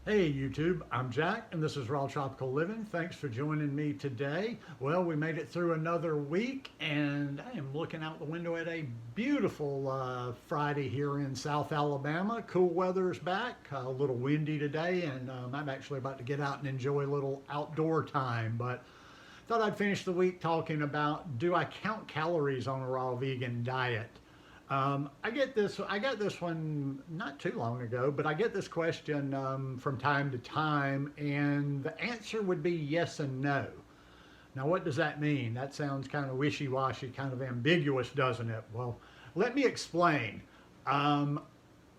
Hey YouTube, I'm Jack and this is Raw Tropical Living. Thanks for joining me today. Well, we made it through another week and I am looking out the window at a beautiful Friday here in South Alabama. Cool weather's back, a little windy today, and I'm actually about to get out and enjoy a little outdoor time. But thought I'd finish the week talking about, do I count calories on a raw vegan diet? I got this one not too long ago, but I get this question from time to time, and the answer would be yes and no. Now, what does that mean? That sounds kind of wishy-washy, kind of ambiguous, doesn't it? Well, let me explain. Um,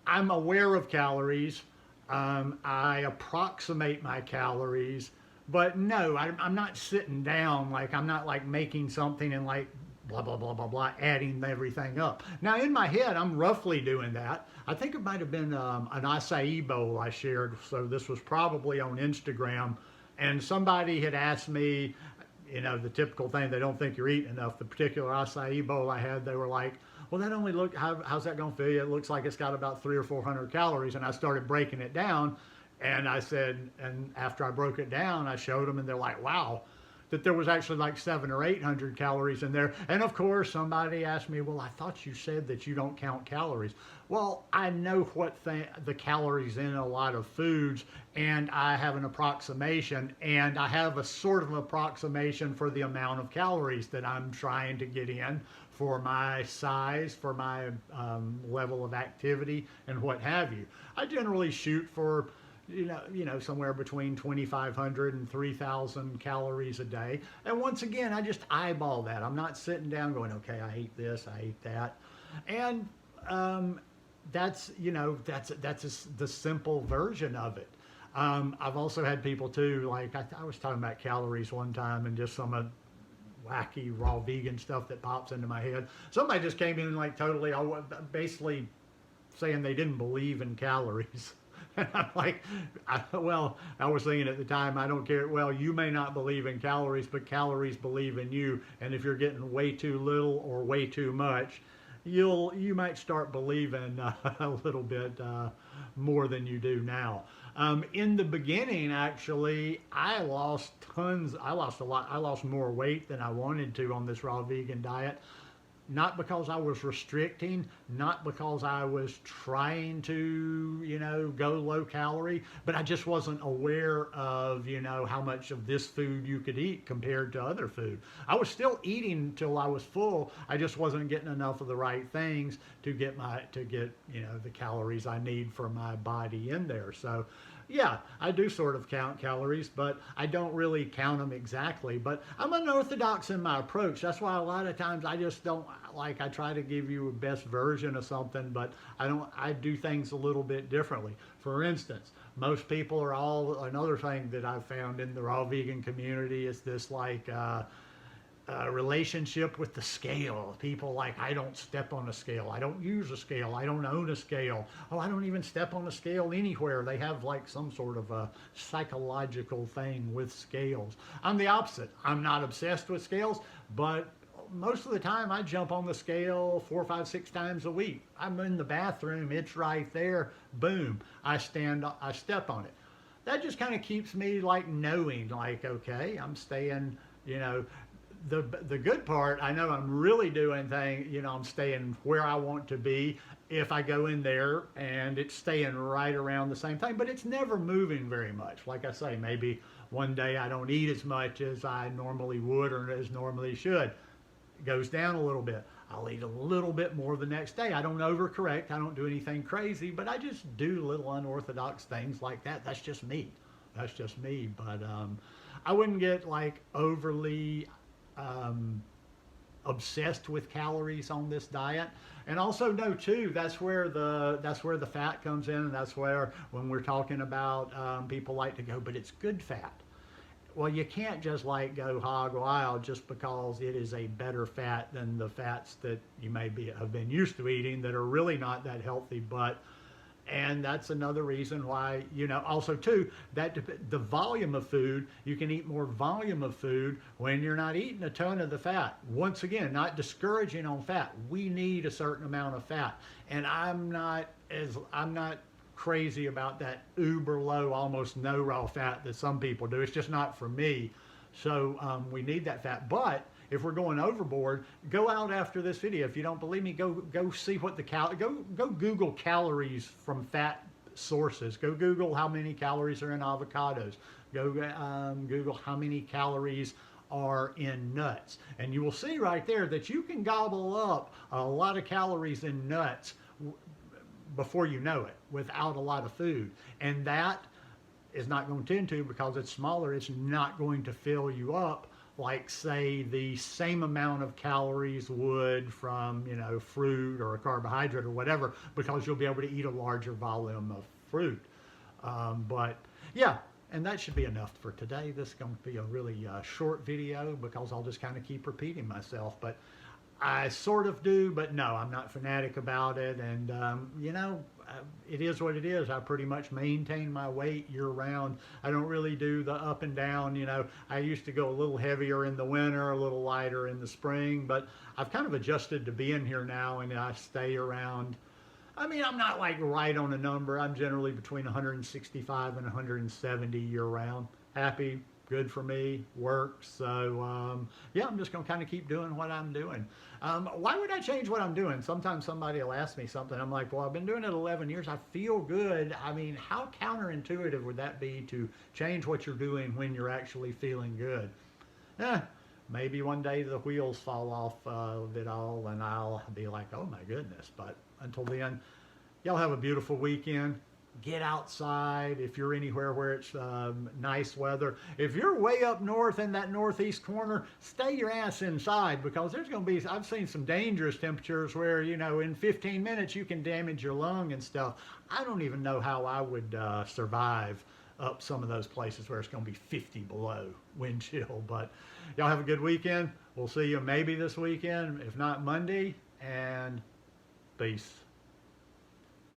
I'm aware of calories. I approximate my calories, but no, I'm not sitting down, like I'm not like making something and like blah blah blah blah blah, adding everything up. Now in my head, I'm roughly doing that. I think it might have been an acai bowl I shared. So this was probably on Instagram, and somebody had asked me, the typical thing, they don't think you're eating enough. The particular acai bowl I had, they were like, well, that only how's that going to feel you? It looks like it's got about 300 or 400 calories. And I started breaking it down, and I said, and after I broke it down, I showed them, and they're like, wow, that there was actually like 700 or 800 calories in there. And of course, somebody asked me, well, I thought you said that you don't count calories. Well, I know what the calories in a lot of foods, and I have an approximation, and I have a sort of approximation for the amount of calories that I'm trying to get in for my size, for my level of activity, and what have you. I generally shoot for somewhere between 2,500 and 3,000 calories a day. And once again, I just eyeball that. I'm not sitting down going, okay, I ate this, I ate that. And that's the simple version of it. I've also had people too, like I was talking about calories one time and just some wacky raw vegan stuff that pops into my head. Somebody just came in like totally, basically saying they didn't believe in calories. And I'm like, I was thinking at the time, I don't care. Well, you may not believe in calories, but calories believe in you. And if you're getting way too little or way too much, you might start believing a little bit more than you do now. In the beginning, actually, I lost tons. I lost a lot. I lost more weight than I wanted to on this raw vegan diet. Not because I was restricting, not because I was trying to, go low calorie, but I just wasn't aware of, how much of this food you could eat compared to other food. I was still eating till I was full. I just wasn't getting enough of the right things to get the calories I need for my body in there. So yeah, I do sort of count calories, but I don't really count them exactly. But I'm unorthodox in my approach. That's why a lot of times I just don't, like, I try to give you a best version of something, but I do things a little bit differently. For instance, most people are another thing that I've found in the raw vegan community is this like, relationship with the scale. People like, I don't step on a scale. I don't use a scale. I don't own a scale. Oh, I don't even step on a scale anywhere. They have like some sort of a psychological thing with scales. I'm the opposite. I'm not obsessed with scales, but most of the time I jump on the scale 4, 5, 6 times a week. I'm in the bathroom. It's right there. Boom. I step on it. That just kind of keeps me like knowing like, okay, I'm staying, the good part, I know I'm really doing things, I'm staying where I want to be if I go in there and it's staying right around the same thing, but it's never moving very much. Like I say, maybe one day I don't eat as much as I normally would or as normally should. It goes down a little bit. I'll eat a little bit more the next day. I don't overcorrect. I don't do anything crazy, but I just do little unorthodox things like that. That's just me. That's just me. But I wouldn't get like overly um, obsessed with calories on this diet. And also know too, that's where the fat comes in, and that's where when we're talking about people like to go, but it's good fat. Well, you can't just like go hog wild just because it is a better fat than the fats that you have been used to eating that are really not that healthy. But and that's another reason why, also too, that the volume of food, you can eat more volume of food when you're not eating a ton of the fat. Once again, not discouraging on fat. We need a certain amount of fat. And I'm not crazy about that uber low, almost no raw fat that some people do. It's just not for me. So we need that fat. But if we're going overboard, go out after this video. If you don't believe me, go see what the go Google calories from fat sources. Go Google how many calories are in avocados. Go Google how many calories are in nuts, and you will see right there that you can gobble up a lot of calories in nuts before you know it without a lot of food. And that is not going to tend to, because it's smaller, it's not going to fill you up like, say, the same amount of calories would from, you know, fruit or a carbohydrate or whatever, because you'll be able to eat a larger volume of fruit. But yeah, and that should be enough for today. This is going to be a really short video, because I'll just kind of keep repeating myself. But I sort of do, but no, I'm not fanatic about it. And, you know, it is what it is. I pretty much maintain my weight year round. I don't really do the up and down. You know, I used to go a little heavier in the winter, a little lighter in the spring, but I've kind of adjusted to being here now, and I stay around. I mean, I'm not like right on a number. I'm generally between 165 and 170 year round. Happy, good for me, works. So yeah, I'm just going to kind of keep doing what I'm doing. Why would I change what I'm doing? Sometimes somebody will ask me something. I'm like, well, I've been doing it 11 years. I feel good. I mean, how counterintuitive would that be to change what you're doing when you're actually feeling good? Maybe one day the wheels fall off of it all, and I'll be like, oh my goodness. But until then, y'all have a beautiful weekend. Get outside if you're anywhere where it's nice weather. If you're way up north in that northeast corner, stay your ass inside, because there's going to be, I've seen some dangerous temperatures where, you know, in 15 minutes you can damage your lung and stuff. I don't even know how I would survive up some of those places where it's going to be 50 below wind chill. But y'all have a good weekend. We'll see you maybe this weekend, if not Monday, and peace.